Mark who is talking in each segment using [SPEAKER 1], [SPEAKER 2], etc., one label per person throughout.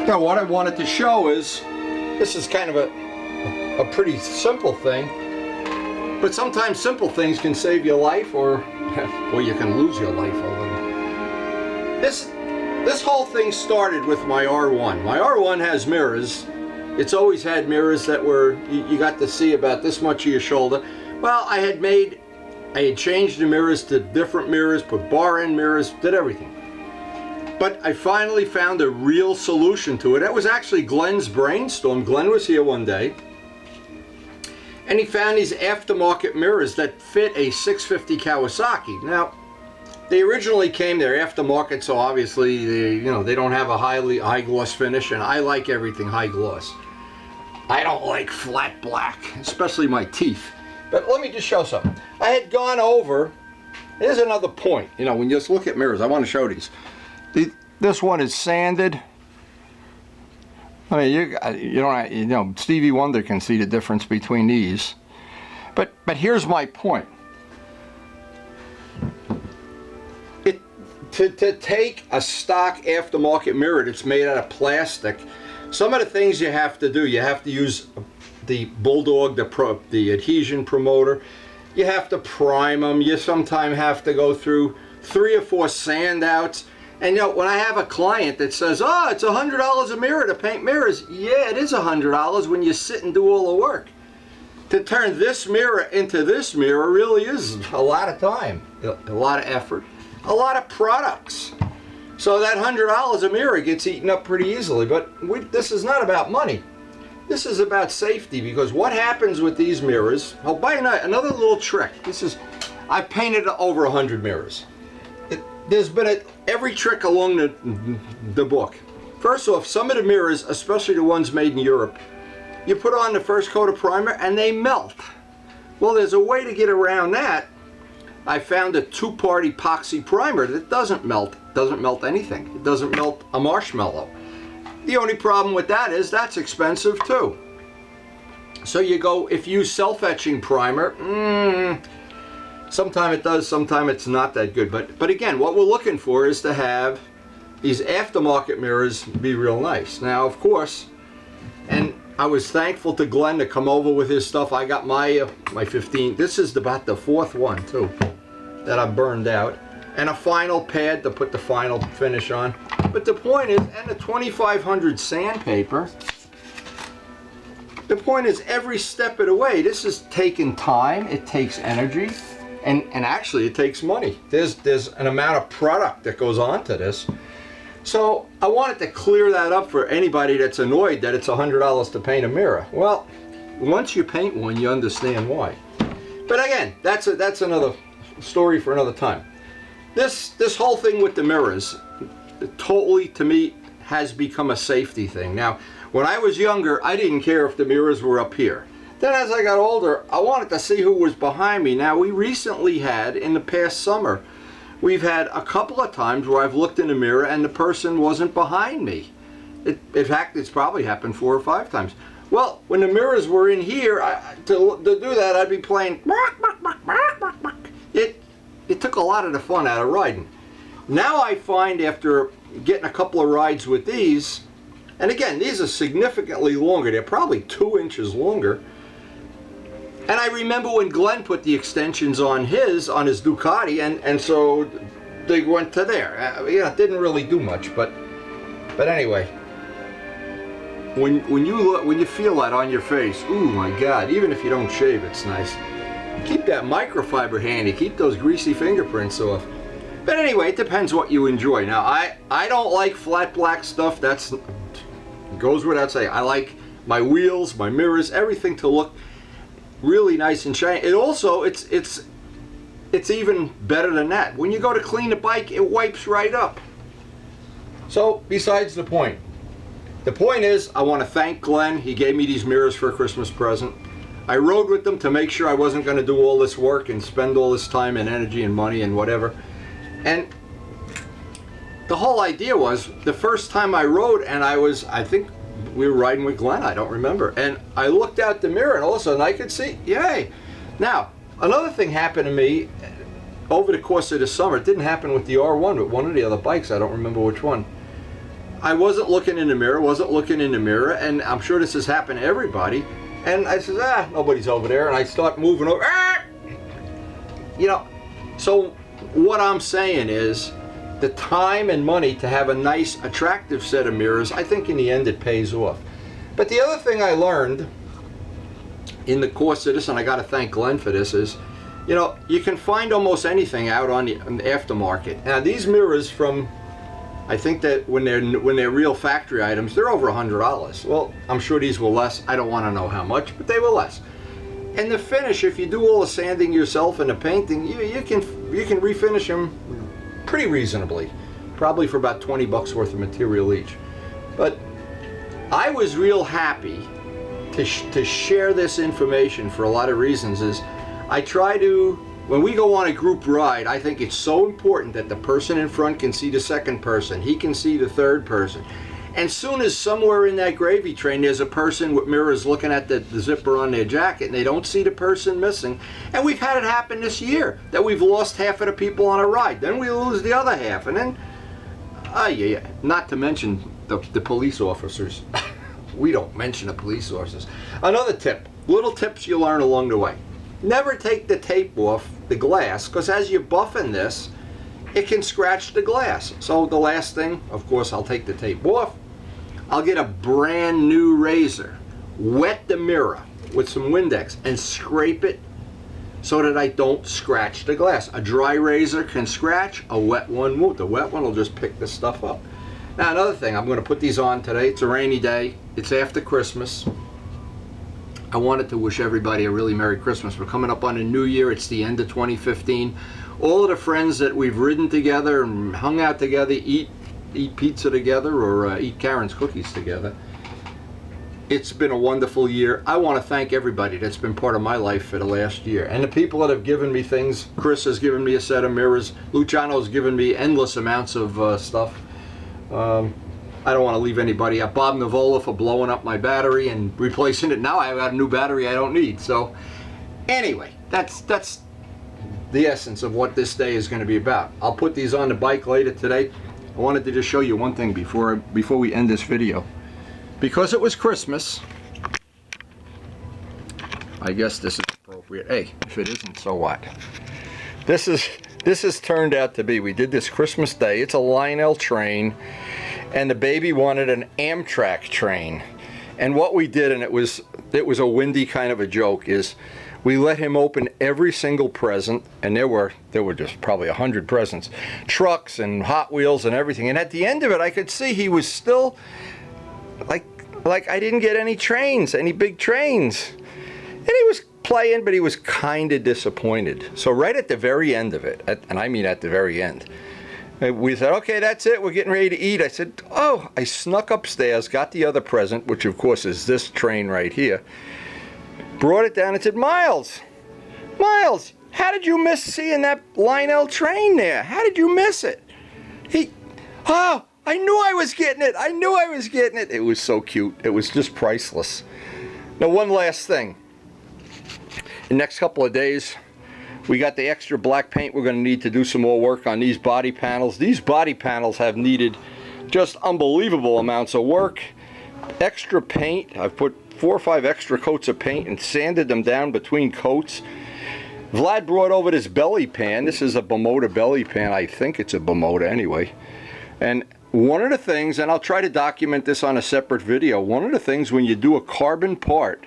[SPEAKER 1] Now what I wanted to show is, this is kind of a pretty simple thing, but sometimes simple things can save your life, or you can lose your life a little. This whole thing started with my R1. My R1 has mirrors. It's always had mirrors that were, you got to see about this much of your shoulder. Well, I had changed the mirrors to different mirrors, put bar end mirrors, did everything. But I finally found a real solution to it. That was actually Glenn's brainstorm. Glenn was here one day, and he found these aftermarket mirrors that fit a 650 Kawasaki. Now, they originally came, they're aftermarket, so obviously they don't have a high gloss finish, and I like everything high gloss. I don't like flat black, especially my teeth. But let me just show something. I had gone over, here's another point, when you just look at mirrors, I want to show these. This one is sanded. I mean, Stevie Wonder can see the difference between these. But here's my point. To take a stock aftermarket mirror that's made out of plastic, some of the things you have to do, you have to use the Bulldog, the adhesion promoter. You have to prime them. You sometimes have to go through 3 or 4 sand outs. And when I have a client that says, oh, it's $100 a mirror to paint mirrors, yeah, it is $100 when you sit and do all the work. To turn this mirror into this mirror really is a lot of time, a lot of effort, a lot of products. So that $100 a mirror gets eaten up pretty easily. But this is not about money. This is about safety, because what happens with these mirrors, oh, by another little trick. I've painted over 100 mirrors. There's been every trick along the book. First off, some of the mirrors, especially the ones made in Europe, you put on the first coat of primer and they melt. Well, there's a way to get around that. I found a 2-part epoxy primer that doesn't melt anything. It doesn't melt a marshmallow. The only problem with that is that's expensive too. So if you use self-etching primer, sometimes it does, sometimes it's not that good. But again, what we're looking for is to have these aftermarket mirrors be real nice. Now, of course, and I was thankful to Glenn to come over with his stuff. I got my 15. This is about the 4th one too that I burned out, and a final pad to put the final finish on. But the point is, and the 2500 sandpaper. The point is, every step of the way, this is taking time. It takes energy. And actually it takes money. There's an amount of product that goes on to this. So I wanted to clear that up for anybody that's annoyed that it's $100 to paint a mirror. Well, once you paint one, you understand why. But again, that's another story for another time. This whole thing with the mirrors, totally, to me, has become a safety thing. Now, when I was younger, I didn't care if the mirrors were up here. Then as I got older, I wanted to see who was behind me. Now, we recently had, in the past summer, we've had a couple of times where I've looked in the mirror and the person wasn't behind me. In fact, it's probably happened 4 or 5 times. Well, when the mirrors were in here, to do that, I'd be playing. It took a lot of the fun out of riding. Now I find, after getting a couple of rides with these, and again, these are significantly longer. They're probably 2 inches longer. And I remember when Glenn put the extensions on his Ducati, and so they went to there. It didn't really do much, but anyway, when you feel that on your face, ooh my God! Even if you don't shave, it's nice. Keep that microfiber handy. Keep those greasy fingerprints off. But anyway, it depends what you enjoy. Now, I don't like flat black stuff. That goes without saying. I like my wheels, my mirrors, everything to look really nice and shiny. It also, it's even better than that. When you go to clean the bike, it wipes right up. So, besides the point. The point is, I want to thank Glenn. He gave me these mirrors for a Christmas present. I rode with them to make sure I wasn't going to do all this work and spend all this time and energy and money and whatever. And the whole idea was, the first time I rode, and I think we were riding with Glenn, I don't remember, and I looked out the mirror and all of a sudden I could see, yay! Now, another thing happened to me over the course of the summer. It didn't happen with the R1, but one of the other bikes, I don't remember which one. I wasn't looking in the mirror, and I'm sure this has happened to everybody. And I said, nobody's over there, and I start moving over. You know, so what I'm saying is, the time and money to have a nice, attractive set of mirrors, I think in the end it pays off. But the other thing I learned in the course of this, and I got to thank Glenn for this, is, you know, you can find almost anything out on the aftermarket. Now these mirrors from, I think that when they're real factory items, they're over $100. Well, I'm sure these were less. I don't want to know how much, but they were less. And the finish, if you do all the sanding yourself and the painting, you can refinish them pretty reasonably, probably for about 20 bucks worth of material each. But I was real happy to share this information for a lot of reasons. Is I try to, when we go on a group ride, I think it's so important that the person in front can see the second person, he can see the third person. And soon as somewhere in that gravy train there's a person with mirrors looking at the zipper on their jacket and they don't see the person missing, and we've had it happen this year, that we've lost half of the people on a ride, then we lose the other half, and then, yeah. Not to mention the police officers. We don't mention the police officers. Another tip, little tips you learn along the way. Never take the tape off the glass, because as you're buffing this, it can scratch the glass. So the last thing, of course, I'll take the tape off. I'll get a brand new razor, wet the mirror with some Windex and scrape it so that I don't scratch the glass. A dry razor can scratch, a wet one won't. The wet one will just pick this stuff up. Now another thing, I'm going to put these on today. It's a rainy day. It's after Christmas. I wanted to wish everybody a really Merry Christmas. We're coming up on a new year. It's the end of 2015. All of the friends that we've ridden together and hung out together, eat pizza together, or eat Karen's cookies together. It's been a wonderful year. I want to thank everybody that's been part of my life for the last year. And the people that have given me things. Chris has given me a set of mirrors. Luciano's given me endless amounts of stuff. I don't want to leave anybody out. Bob Navola for blowing up my battery and replacing it. Now I've got a new battery I don't need. So anyway, that's the essence of what this day is going to be about. I'll put these on the bike later today. I wanted to just show you one thing before we end this video. Because it was Christmas, I guess this is appropriate. Hey, if it isn't, so what? This has turned out to be, we did this Christmas Day. It's a Lionel train, and the baby wanted an Amtrak train. And what we did, and it was a windy kind of a joke, is we let him open every single present, and there were just probably 100 presents, trucks and Hot Wheels and everything. And at the end of it, I could see he was still like I didn't get any trains, any big trains. And he was playing, but he was kind of disappointed. So right at the very end of it, and I mean at the very end, we said, okay, that's it, we're getting ready to eat. I said, oh, I snuck upstairs, got the other present, which of course is this train right here, brought it down and said, Miles, how did you miss seeing that Lionel train there? How did you miss it? I knew I was getting it. It was so cute. It was just priceless. Now, one last thing. The next couple of days, we got the extra black paint. We're going to need to do some more work on these body panels. These body panels have needed just unbelievable amounts of work. Extra paint. I've put 4 or 5 extra coats of paint and sanded them down between coats. Vlad brought over this belly pan. This is a Bimota belly pan. I think it's a Bimota anyway. And one of the things, and I'll try to document this on a separate video, one of the things when you do a carbon part,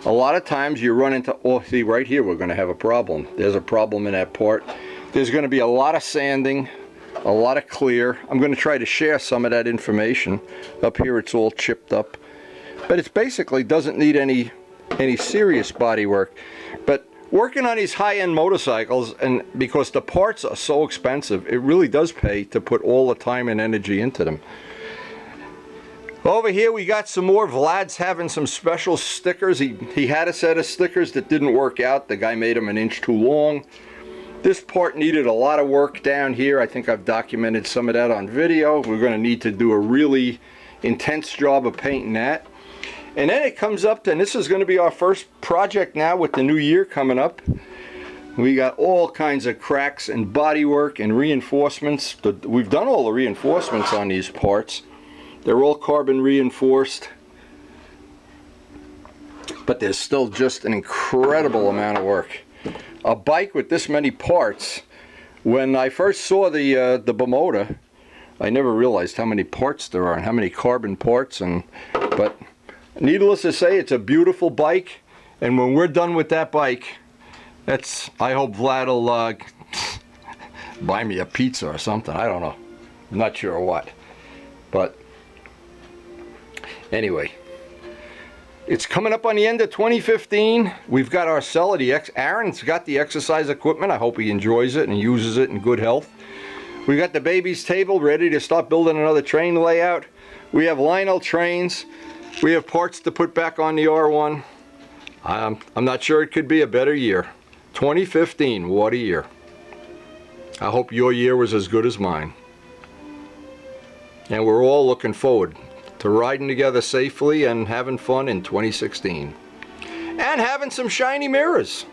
[SPEAKER 1] a lot of times you run into, oh, see right here we're going to have a problem. There's a problem in that part. There's going to be a lot of sanding, a lot of clear. I'm going to try to share some of that information. Up here it's all chipped up. But it basically doesn't need any serious body work. But working on these high-end motorcycles, and because the parts are so expensive, it really does pay to put all the time and energy into them. Over here we got some more. Vlad's having some special stickers. He had a set of stickers that didn't work out. The guy made them an inch too long. This part needed a lot of work down here. I think I've documented some of that on video. We're going to need to do a really intense job of painting that. And then it comes up to, and this is going to be our first project now with the new year coming up. We got all kinds of cracks and body work and reinforcements. We've done all the reinforcements on these parts. They're all carbon reinforced, but there's still just an incredible amount of work. A bike with this many parts, when I first saw the Bimoda, I never realized how many parts there are and how many carbon parts. But needless to say, it's a beautiful bike, and when we're done with that bike, I hope Vlad will buy me a pizza or something. I don't know. I'm not sure what. But anyway, it's coming up on the end of 2015. We've got our cellar. Aaron's got the exercise equipment. I hope he enjoys it and uses it in good health. We got the baby's table ready to start building another train layout. We have Lionel trains. We have parts to put back on the R1. I'm not sure it could be a better year. 2015, what a year. I hope your year was as good as mine. And we're all looking forward to riding together safely and having fun in 2016. And having some shiny mirrors.